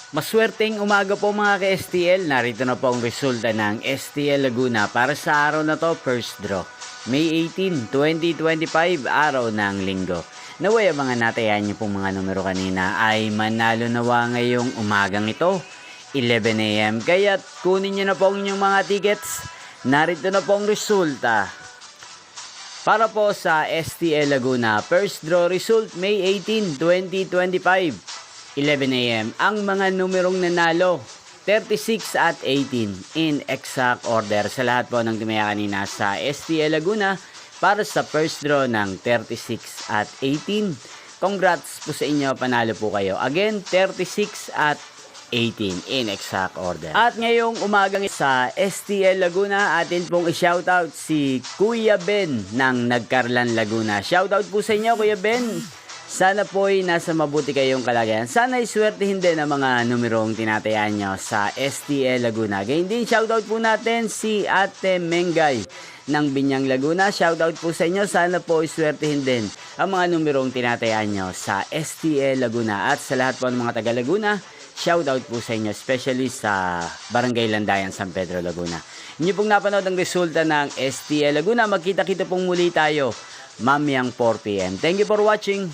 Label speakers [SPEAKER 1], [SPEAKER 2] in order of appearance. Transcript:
[SPEAKER 1] Maswerteng umaga po mga ka-STL. Narito na po ang resulta ng STL Laguna para sa araw na to, first draw. May 18, 2025, araw ng linggo. Naway ang mga natayan niyo pong mga numero kanina ay manalo nawa ngayong umagang ito, 11 AM. Kaya't kunin niyo na po ang inyong mga tickets. Narito na po ang resulta. Para po sa STL Laguna, first draw result May 18, 2025. 11 AM. Ang mga numerong nanalo, 36 at 18 in exact order sa lahat po ng tumaya kanina sa STL Laguna para sa first draw ng 36 at 18. Congrats po sa inyo, panalo po kayo. Again, 36 at 18 in exact order. At ngayong umagang sa STL Laguna, atin pong i-shoutout si Kuya Ben ng Nagkarlan Laguna. Shoutout po sa inyo, Kuya Ben. Sana po'y nasa mabuti kayong kalagayan. Sana'y swertihin din ang mga numerong tinatayan nyo sa STL Laguna. Gayun din, shoutout po natin si Ate Mengay ng Binyang Laguna. Shoutout po sa inyo. Sana po'y swertihin din ang mga numerong tinatayan nyo sa STL Laguna. At sa lahat po ng mga taga Laguna, shoutout po sa inyo, especially sa Barangay Landayan, San Pedro, Laguna. Inyo pong napanood ang resulta ng STL Laguna. Magkita-kita pong muli tayo mamayang 4 PM. Thank you for watching.